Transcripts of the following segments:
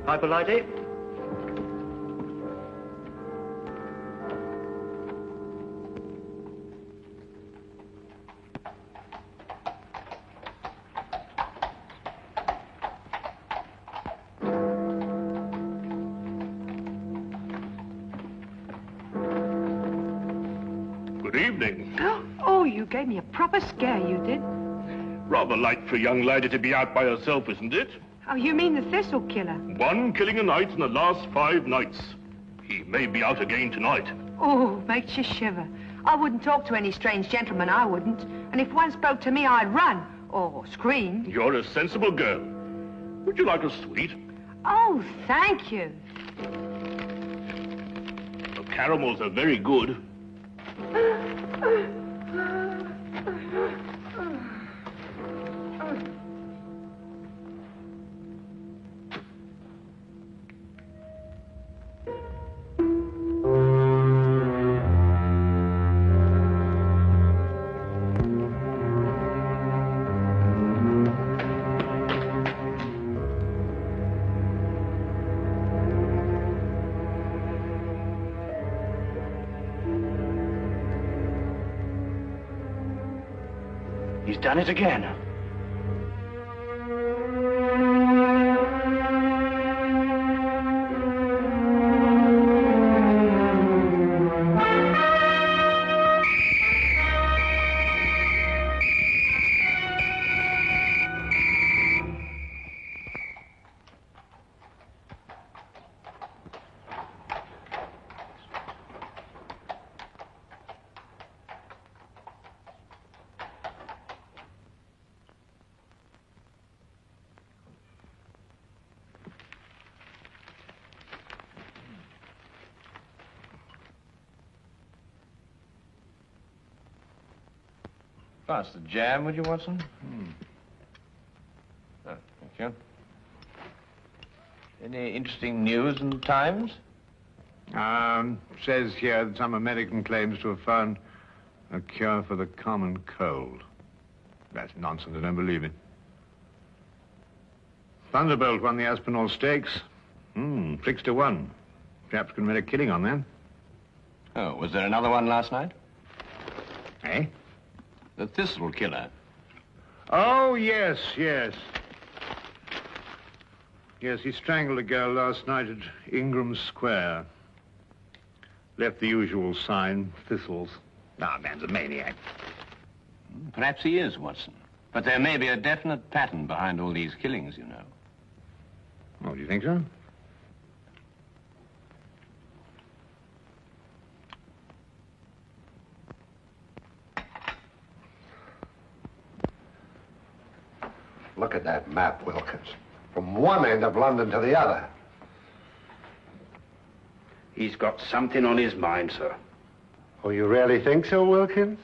Hyperlighty. Good evening. Oh, you gave me a proper scare, you did. Rather light for a young lady to be out by herself, isn't it? Oh, you mean the Thistle Killer? 1 killing a night in the last 5 nights. He may be out again tonight. Oh, makes you shiver. I wouldn't talk to any strange gentleman, I wouldn't. And if one spoke to me, I'd run. Or scream. You're a sensible girl. Would you like a sweet? Oh, thank you. The caramels are very good. He's done it again. Pass the jam, would you, Watson? Oh, thank you. Any interesting news in the Times? Says here that some American claims to have found a cure for the common cold. That's nonsense, I don't believe it. Thunderbolt won the Aspinall Stakes. 6-1. Perhaps can make a killing on that. Oh, was there another one last night? Eh? The Thistle Killer. Oh, yes. Yes, he strangled a girl last night at Ingram Square. Left the usual sign, thistles. Ah, man's a maniac. Perhaps he is, Watson. But there may be a definite pattern behind all these killings, you know. Oh, do you think so? Look at that map, Wilkins. From one end of London to the other. He's got something on his mind, sir. Oh, you really think so, Wilkins?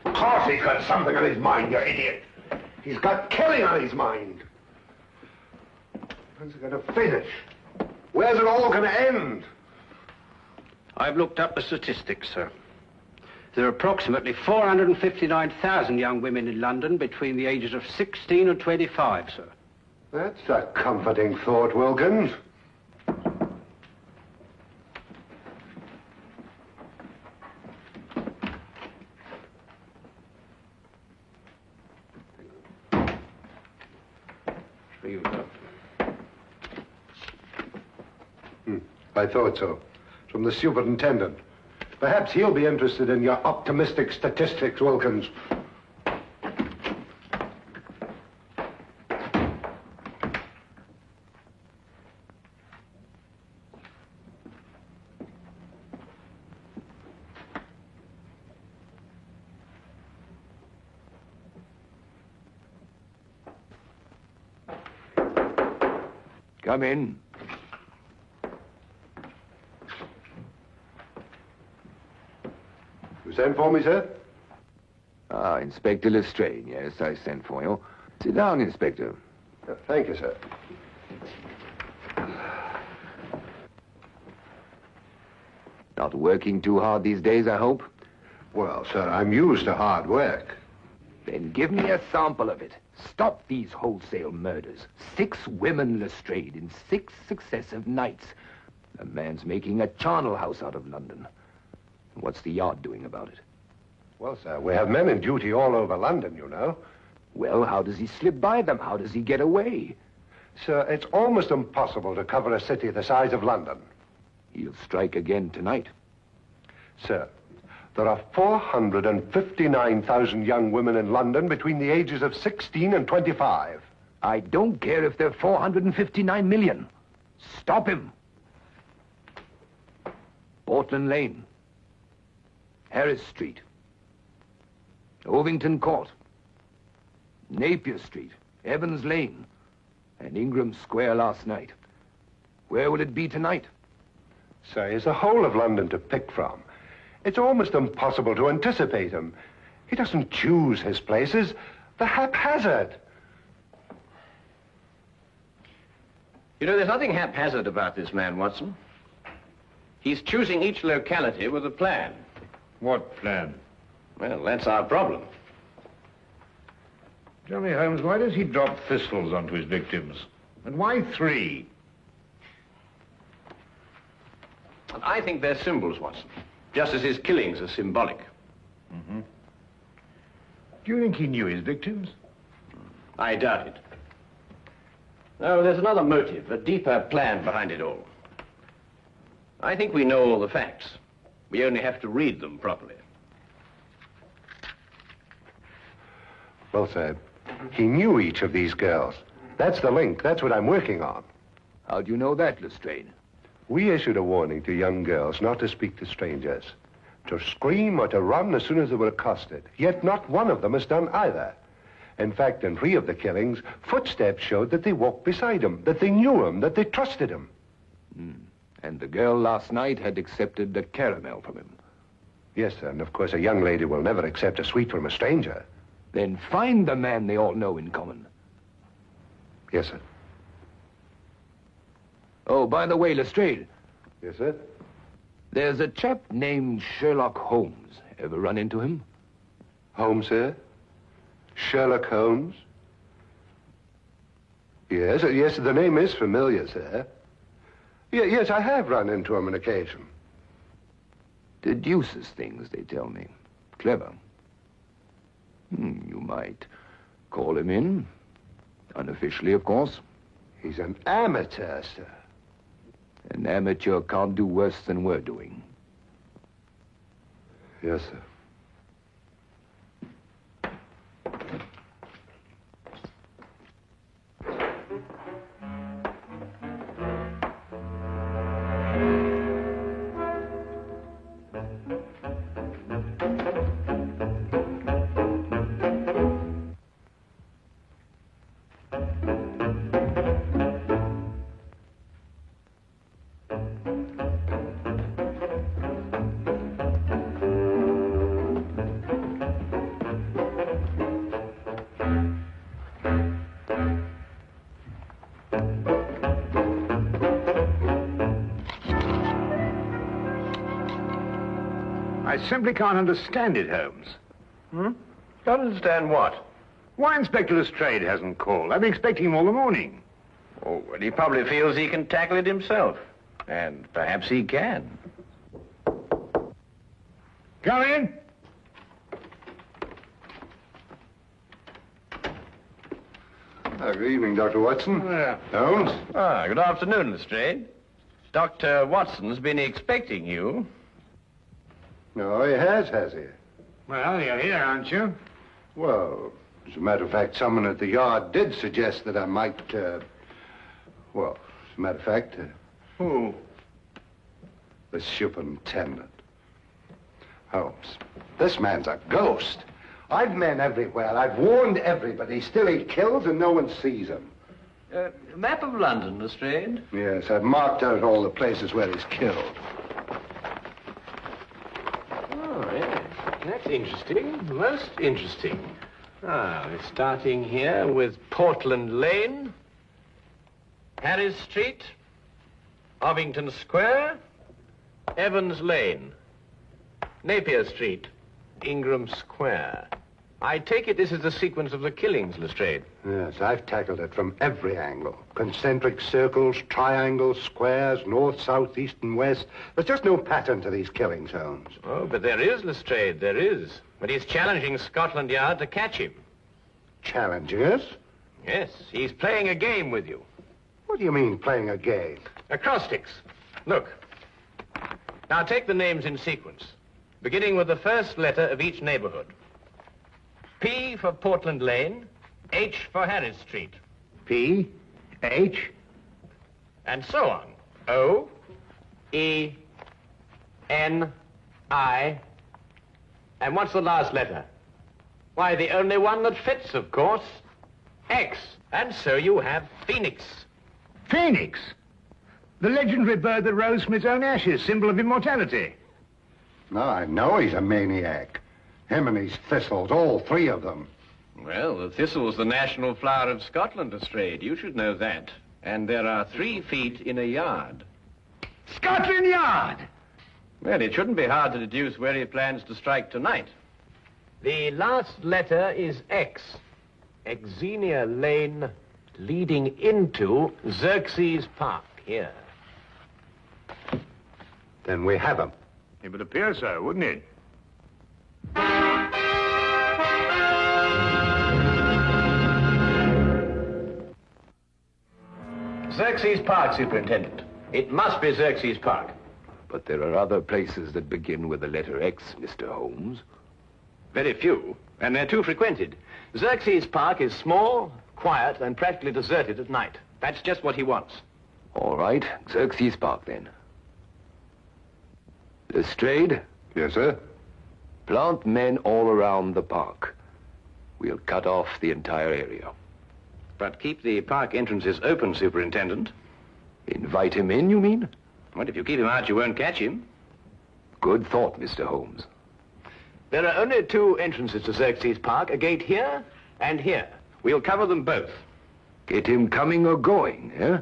Of course he's got something on his mind, you idiot. He's got killing on his mind. When's it going to finish? Where's it all going to end? I've looked up the statistics, sir. There are approximately 459,000 young women in London between the ages of 16 and 25, sir. That's a comforting thought, Wilkins. I thought so. From the superintendent. Perhaps he'll be interested in your optimistic statistics, Wilkins. Come in. You sent for me, sir? Ah, Inspector Lestrade. Yes, I sent for you. Sit down, Inspector. Thank you, sir. Not working too hard these days, I hope? Well, sir, I'm used to hard work. Then give me a sample of it. Stop these wholesale murders. 6 women, Lestrade, in 6 successive nights. The man's making a charnel house out of London. What's the Yard doing about it? Well, sir, we have men in duty all over London, you know. Well, how does he slip by them? How does he get away? Sir, it's almost impossible to cover a city the size of London. He'll strike again tonight. Sir, there are 459,000 young women in London between the ages of 16 and 25. I don't care if they're 459 million. Stop him. Portland Lane. Harris Street. Ovington Court. Napier Street. Evans Lane. And Ingram Square last night. Where will it be tonight? Sir, he's the whole of London to pick from. It's almost impossible to anticipate him. He doesn't choose his places. They're haphazard. You know, there's nothing haphazard about this man, Watson. He's choosing each locality with a plan. What plan? Well, that's our problem. Tell me, Holmes, why does he drop thistles onto his victims? And why 3? I think they're symbols, Watson. Just as his killings are symbolic. Mm-hmm. Do you think he knew his victims? I doubt it. No, there's another motive, a deeper plan behind it all. I think we know all the facts. We only have to read them properly. Well, sir, he knew each of these girls. That's the link. That's what I'm working on. How do you know that, Lestrade? We issued a warning to young girls not to speak to strangers, to scream or to run as soon as they were accosted. Yet not one of them has done either. In fact, in 3 of the killings, footsteps showed that they walked beside him, that they knew him, that they trusted him. And the girl last night had accepted a caramel from him. Yes, sir, and of course a young lady will never accept a sweet from a stranger. Then find the man they all know in common. Yes, sir. Oh, by the way, Lestrade, Yes, sir? there's a chap named Sherlock Holmes. Ever run into him? Holmes, sir? Sherlock Holmes? Yes, yes, the name is familiar, sir. Yes, I have run into him on occasion. Deduces things, they tell me. Clever. You might call him in. Unofficially, of course. He's an amateur, sir. An amateur can't do worse than we're doing. Yes, sir. I simply can't understand it, Holmes. Don't understand what? Why Inspector Lestrade hasn't called? I've been expecting him all the morning. Oh, well, he probably feels he can tackle it himself. And perhaps he can. Come in. Good evening, Dr. Watson. Yeah. Holmes? Good afternoon, Lestrade. Dr. Watson's been expecting you. No, he has he? Well, you're here, aren't you? Well, as a matter of fact, someone at the Yard did suggest that I might, well, as a matter of fact... Who? The superintendent. Holmes, this man's a ghost. I've men everywhere. I've warned everybody. Still he kills and no one sees him. Map of London, Lestrade. Yes, I've marked out all the places where he's killed. Oh, yes. That's interesting. Most interesting. We're starting here with Portland Lane, Harris Street, Ovington Square, Evans Lane, Napier Street, Ingram Square. I take it this is the sequence of the killings, Lestrade. Yes, I've tackled it from every angle. Concentric circles, triangles, squares, north, south, east, and west. There's just no pattern to these killings, Holmes. Oh, but there is, Lestrade, there is. But he's challenging Scotland Yard to catch him. Challenging us? Yes, he's playing a game with you. What do you mean, playing a game? Acrostics. Look. Now take the names in sequence, beginning with the first letter of each neighborhood. P for Portland Lane, H for Harris Street. P, H. And so on. O, E, N, I. And what's the last letter? Why, the only one that fits, of course. X. And so you have Phoenix. Phoenix? The legendary bird that rose from its own ashes, symbol of immortality. No, I know he's a maniac. Him and his thistles, all three of them. Well, the thistle's the national flower of Scotland, Lestrade. You should know that. And there are 3 feet in a yard. Scotland Yard! Well, it shouldn't be hard to deduce where he plans to strike tonight. The last letter is X. Xenia Lane leading into Xerxes Park, here. Then we have him. It would appear so, wouldn't it? Xerxes Park, Superintendent. It must be Xerxes Park. But there are other places that begin with the letter X, Mr. Holmes. Very few, and they're too frequented. Xerxes Park is small, quiet, and practically deserted at night. That's just what he wants. All right, Xerxes Park, then. Lestrade, Yes, sir? plant men all around the park. We'll cut off the entire area. But keep the park entrances open, Superintendent. Invite him in, you mean? What, if you keep him out, you won't catch him? Good thought, Mr. Holmes. There are only 2 entrances to Xerxes Park, a gate here and here. We'll cover them both. Get him coming or going, eh?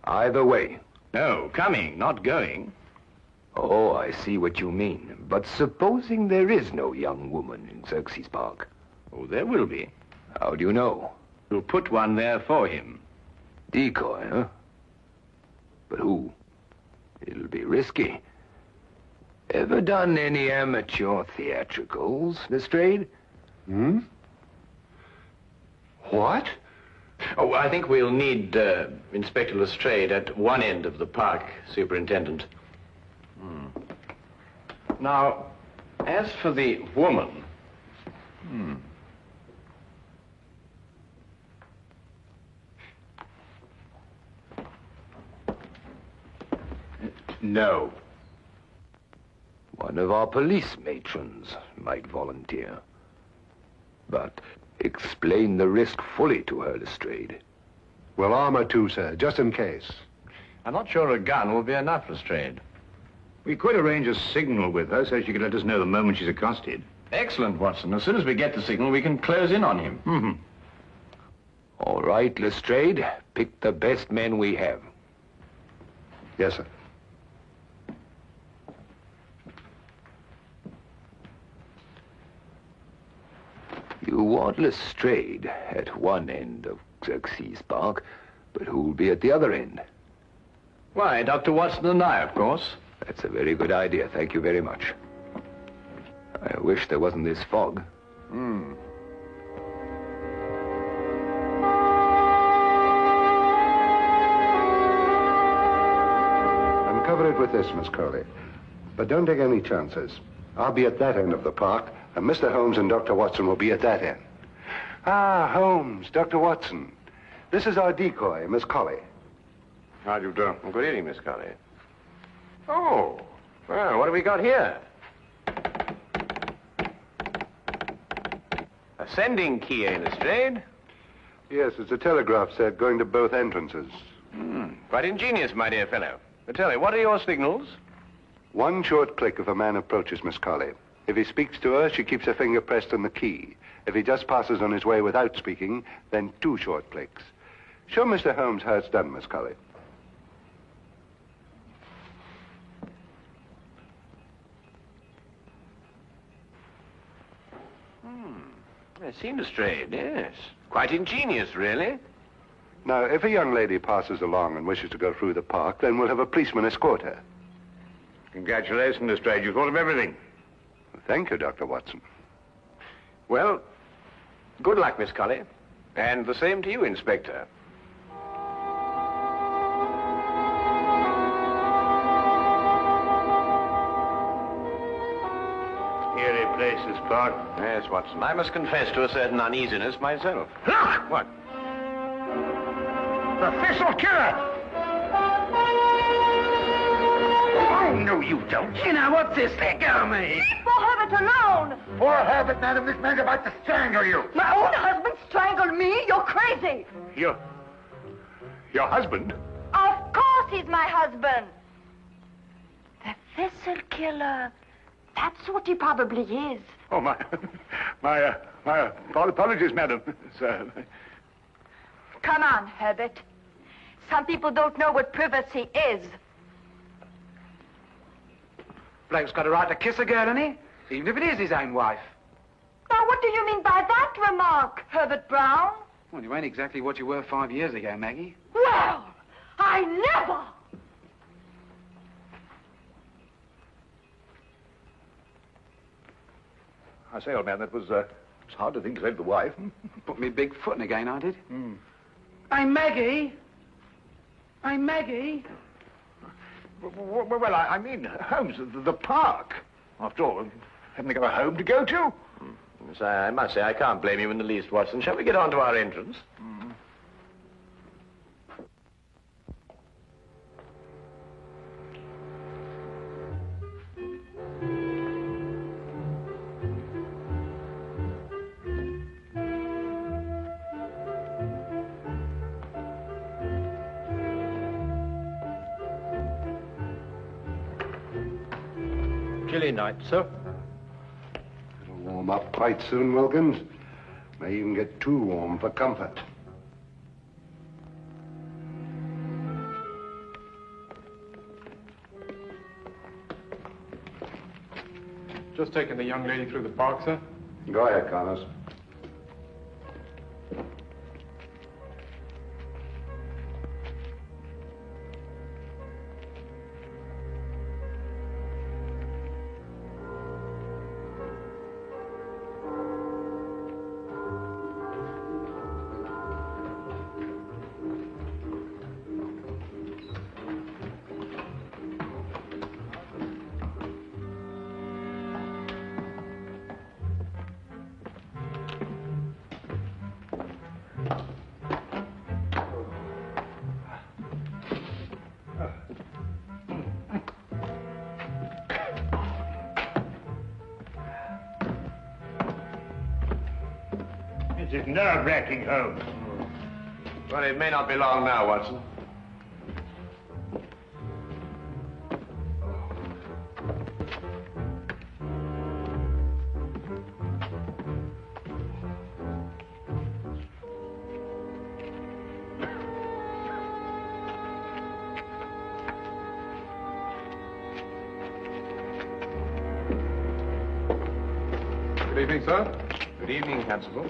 Either way. No, coming, not going. Oh, I see what you mean. But supposing there is no young woman in Xerxes Park? Oh, there will be. How do you know? We'll put one there for him. Decoy, huh? But who? It'll be risky. Ever done any amateur theatricals, Lestrade? Hmm? What? Oh, I think we'll need Inspector Lestrade at one end of the park, Superintendent. Now, as for the woman... No. One of our police matrons might volunteer. But explain the risk fully to her, Lestrade. Well, armor too, sir, just in case. I'm not sure a gun will be enough, Lestrade. We could arrange a signal with her so she could let us know the moment she's accosted. Excellent, Watson. As soon as we get the signal, we can close in on him. Mm-hmm. All right, Lestrade. Pick the best men we have. Yes, sir. You want Lestrade at one end of Xerxes Park, but who'll be at the other end? Why, Dr. Watson and I, of course. That's a very good idea. Thank you very much. I wish there wasn't this fog. Uncover it with this, Miss Crowley. But don't take any chances. I'll be at that end of the park, and Mr. Holmes and Dr. Watson will be at that end. Ah, Holmes, Dr. Watson. This is our decoy, Miss Colley. How do you do? Good evening, Miss Colley. Oh, well, what have we got here? A sending key, eh, Lestrade? Yes, it's a telegraph set going to both entrances. Quite ingenious, my dear fellow. But tell me, what are your signals? One short click if a man approaches Miss Colley. If he speaks to her, she keeps her finger pressed on the key. If he just passes on his way without speaking, then 2 short clicks. Show Mr. Holmes how it's done, Miss Colley. I've seen Lestrade, yes. Quite ingenious, really. Now, if a young lady passes along and wishes to go through the park, then we'll have a policeman escort her. Congratulations, Lestrade. You thought of everything. Thank you, Dr. Watson. Well, good luck, Miss Colley. And the same to you, Inspector. Eerie place, this park. Yes, Watson. I must confess to a certain uneasiness myself. Look! What? The Thistle Killer! Oh, no, you don't. You know, what's this? Let go of me. Leave poor Herbert alone. Poor Herbert, madam, this man's about to strangle you. My own husband strangled me? You're crazy. Your husband? Of course he's my husband. The Thistle Killer. That's what he probably is. Oh, my apologies, madam. Sir. Come on, Herbert. Some people don't know what privacy is. Bloke's got a right to kiss a girl, hasn't he? Even if it is his own wife. Now, what do you mean by that remark, Herbert Brown? Well, you ain't exactly what you were 5 years ago, Maggie. Well, I never! I say, old man, that was, it's hard to think to save the wife. Put me big foot in again, I did. Hey, Maggie! Hey, Maggie! Well, I mean, Holmes, the park. After all, haven't they got a home to go to? Yes, I must say, I can't blame you in the least, Watson. Shall we get on to our entrance? Chilly night, sir. It'll warm up quite soon, Wilkins. May even get too warm for comfort. Just taking the young lady through the park, sir. Go ahead, Carlos. This is nerve-wracking, Holmes. Well, it may not be long now, Watson. Good evening, sir. Good evening, Constable.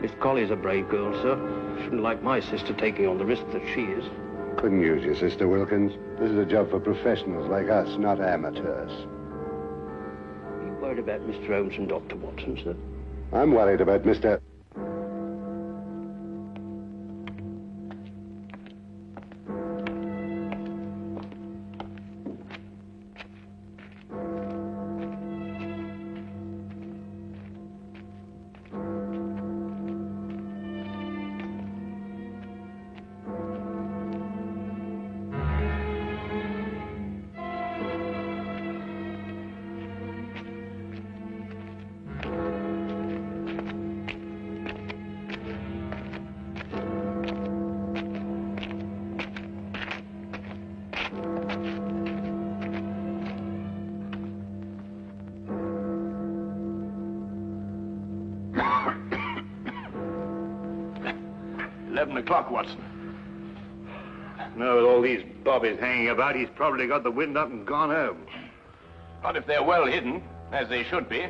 Miss Colley's a brave girl, sir. Shouldn't like my sister taking on the risk that she is. Couldn't use your sister, Wilkins. This is a job for professionals like us, not amateurs. Are you worried about Mr. Holmes and Dr. Watson, sir? I'm worried about Mr. 11 o'clock, Watson. No, with all these bobbies hanging about, he's probably got the wind up and gone home. Not if they're well hidden, as they should be.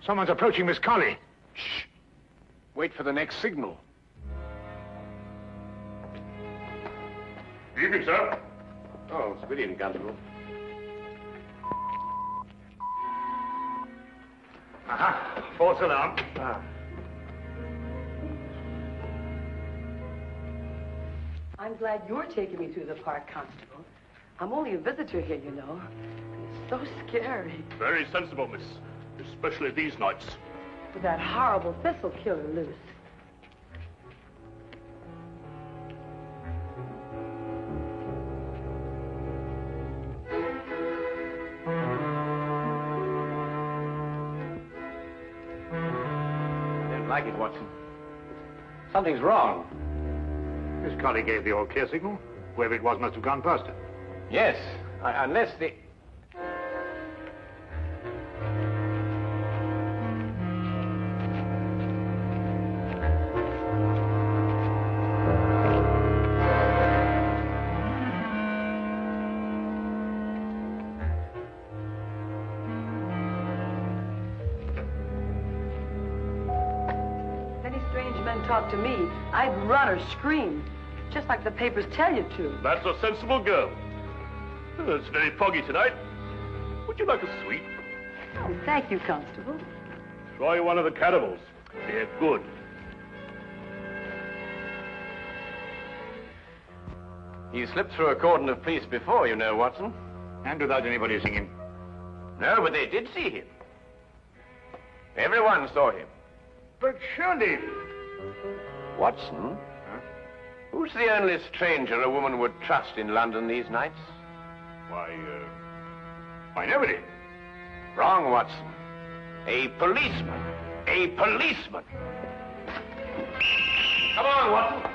Someone's approaching Miss Collie. Shh. Wait for the next signal. Good evening, sir. Oh, it's good evening, Constable. Aha, false alarm. I'm glad you're taking me through the park, Constable. I'm only a visitor here, you know. It's so scary. Very sensible, miss. Especially these nights. With that horrible Thistle Killer loose. Don't like it, Watson. Something's wrong. Miss Collie gave the all-clear signal. Whoever it was must have gone past her. Yes, unless the... Talk to me, I'd run or scream, just like the papers tell you to. That's a sensible girl. It's very foggy tonight. Would you like a sweet? Oh, thank you, Constable. Try one of the cannibals. They're good. He slipped through a cordon of police before, you know, Watson. And without anybody seeing him. No, but they did see him. Everyone saw him. But surely... Watson? Huh? Who's the only stranger a woman would trust in London these nights? Why, nobody. Wrong, Watson. A policeman. A policeman. Come on, Watson.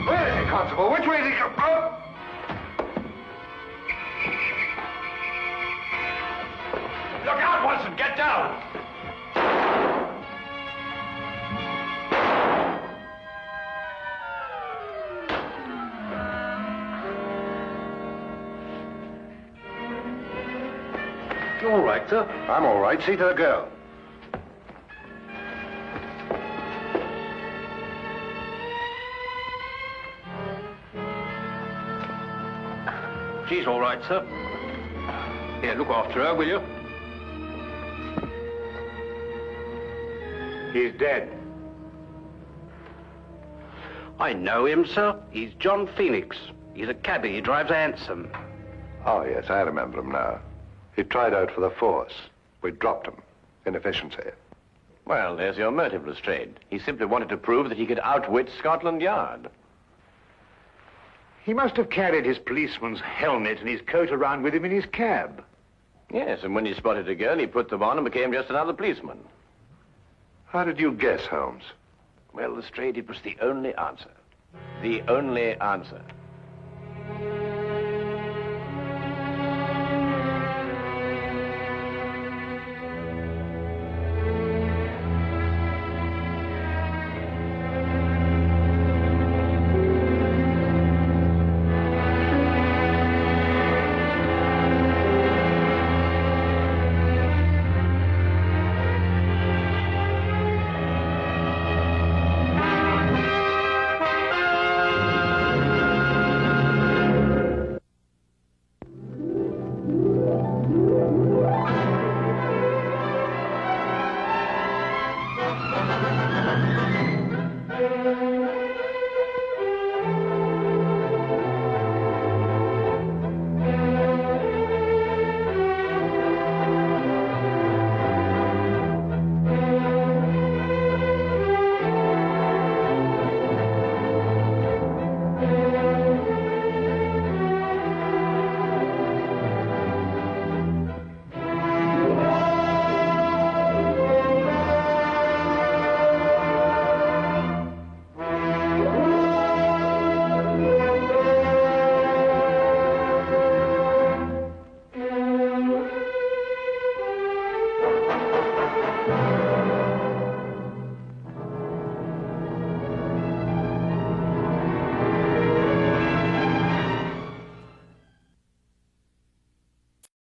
Where is he, Constable? Which way is he come from? Look out, Watson! Get down! You all right, sir? I'm all right. See to the girl. She's all right, sir. Here, look after her, will you? He's dead. I know him, sir. He's John Phoenix. He's a cabbie. He drives a hansom. Oh, yes, I remember him now. He tried out for the force. We dropped him. Inefficiency. Well, there's your motive, Lestrade. He simply wanted to prove that he could outwit Scotland Yard. He must have carried his policeman's helmet and his coat around with him in his cab. Yes, and when he spotted a girl, he put them on and became just another policeman. How did you guess, Holmes? Well, Lestrade, it was the only answer. The only answer.